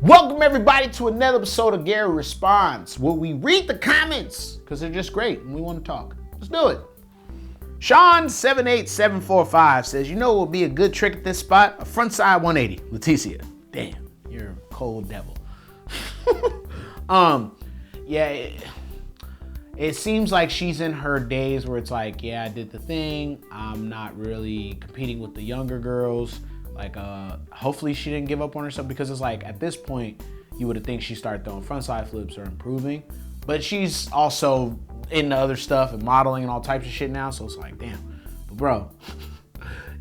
Welcome everybody to another episode of Gary Responds, where we read the comments because they're just great and we want to talk. Let's do it. Sean78745 says, you know what would be a good trick at this spot? A frontside 180. Leticia. Damn, you're a cold devil. Yeah, it seems like she's in her days where it's like, yeah, I did the thing. I'm not really competing with the younger girls. Like, hopefully she didn't give up on herself, because it's like, at this point, you would have think she started throwing frontside flips or improving. But she's also into other stuff and modeling and all types of shit now. So it's like, damn. But bro,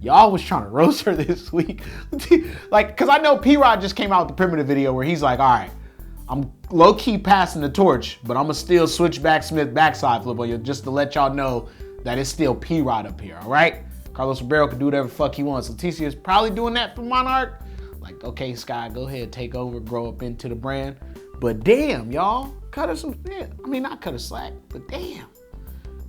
y'all was trying to roast her this week. Like, cause I know P-Rod just came out with the primitive video where he's like, all right, I'm low-key passing the torch, but I'm gonna still switch back Smith backside flip on you just to let y'all know that it's still P-Rod up here, all right? Carlos Ribeiro can do whatever the fuck he wants. Leticia is probably doing that for Monarch. Like, okay, Sky, go ahead, take over, grow up into the brand. But damn, y'all, cut her some, yeah, I mean, not cut her slack, but damn.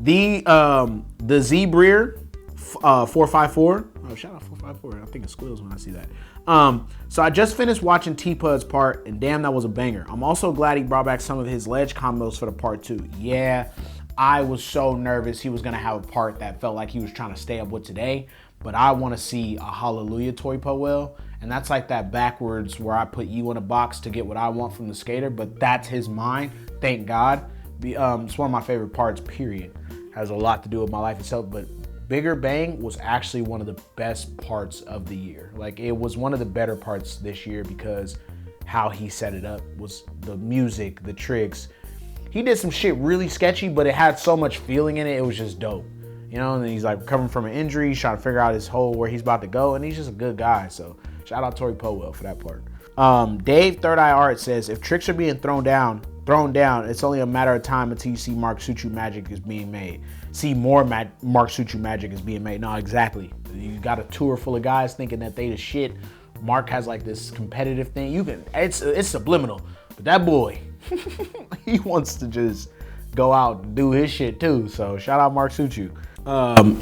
The Z-Breer 454. Oh, shout out 454. I think it squeals when I see that. So I just finished watching T-Pud's part, and damn, that was a banger. I'm also glad he brought back some of his ledge combos for the part 2. Yeah. I was so nervous he was gonna have a part that felt like he was trying to stay up with today, but I wanna see a Hallelujah Torey Pudwill, and that's like that backwards where I put you in a box to get what I want from the skater, but that's his mind, thank God. It's one of my favorite parts, period. Has a lot to do with my life itself, but Bigger Bang was actually one of the best parts of the year. Like, it was one of the better parts this year because how he set it up was the music, the tricks. He did some shit really sketchy, but it had so much feeling in it, it was just dope. You know, and then he's like recovering from an injury, he's trying to figure out his hole, where he's about to go, and he's just a good guy. So shout out Torey Pudwill for that part. Dave Third Eye Art says, if tricks are being thrown down, it's only a matter of time until you see Mark Suchu magic is being made. See more Mark Suchu magic is being made. No, exactly. You got a tour full of guys thinking that they the shit. Mark has like this competitive thing. It's subliminal, but that boy, he wants to just go out and do his shit too. So shout out Mark Suchu.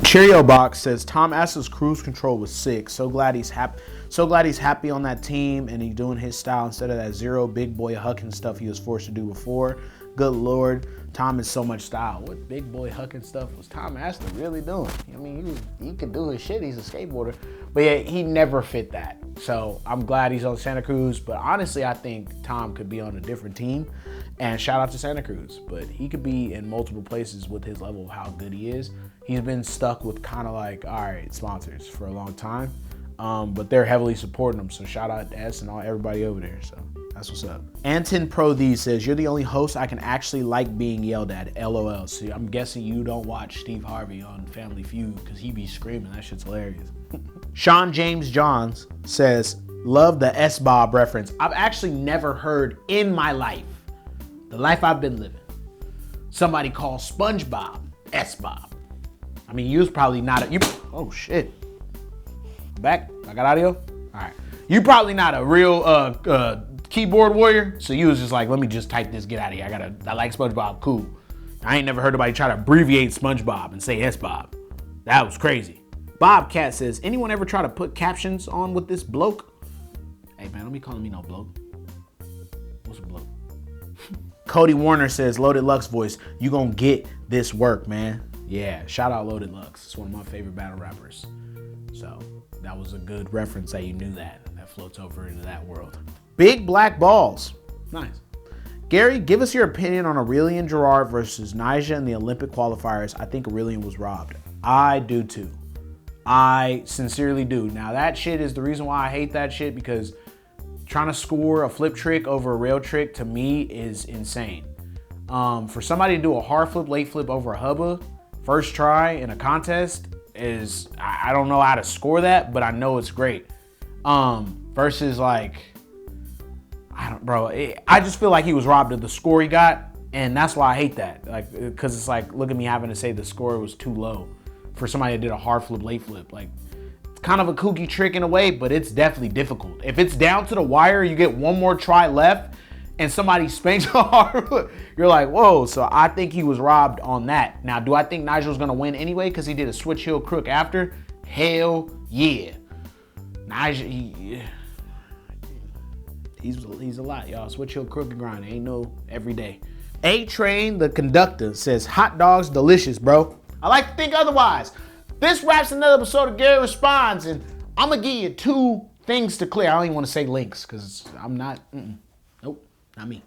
Cheerio Box says, Tom Assa's cruise control was sick. So glad he's happy on that team and he's doing his style instead of that zero big boy hucking stuff he was forced to do before. Good Lord, Tom is so much style. What big boy hucking stuff was Tom Assa really doing? I mean, he could do his shit. He's a skateboarder, but yeah, he never fit that. So I'm glad he's on Santa Cruz, but honestly, I think Tom could be on a different team, and shout out to Santa Cruz, but he could be in multiple places with his level of how good he is. He's been stuck with kind of like, all right, sponsors for a long time, but they're heavily supporting him. So shout out to S and everybody over there. So that's what's up. Anton Pro D says, you're the only host I can actually like being yelled at, LOL. So I'm guessing you don't watch Steve Harvey on Family Feud because he be screaming. That shit's hilarious. Sean James Johns says, love the S-Bob reference. I've actually never heard in my life, the life I've been living, somebody call SpongeBob S-Bob. I mean, you was probably not oh shit. Back, I got audio? All right. You probably not a real keyboard warrior, so you was just like, let me just type this, get out of here. I like SpongeBob, cool. I ain't never heard nobody try to abbreviate SpongeBob and say S-Bob. That was crazy. Bobcat says, anyone ever try to put captions on with this bloke? Hey man, don't be calling me no bloke. What's a bloke? Cody Warner says, Loaded Lux voice, you gonna get this work, man. Yeah, shout out Loaded Lux. It's one of my favorite battle rappers. So that was a good reference that you knew that. That floats over into that world. Big Black Balls. Nice. Gary, give us your opinion on Aurelien Giraud versus Nyjah in the Olympic qualifiers. I think Aurelien was robbed. I do too. I sincerely do. Now that shit is the reason why I hate that shit, because trying to score a flip trick over a rail trick to me is insane. For somebody to do a hard flip, late flip over a hubba, first try in a contest is, I don't know how to score that, but I know it's great. Versus like, I just feel like he was robbed of the score he got, and that's why I hate that. Like, because it's like, look at me having to say the score was too low for somebody that did a hard flip, late flip. Like, it's kind of a kooky trick in a way, but it's definitely difficult. If it's down to the wire, you get one more try left, and somebody spanks a hard flip, you're like, whoa. So I think he was robbed on that. Now, do I think Nyjah was gonna win anyway because he did a switch heel crook after? Hell yeah. Nyjah, He's a lot, y'all. Switch Hill Crooked Grind. Ain't no every day. A-Train, the conductor, says, hot dogs delicious, bro. I like to think otherwise. This wraps another episode of Gary Responds, and I'm going to give you 2 things to clear. I don't even want to say links, because I'm not, nope, not me.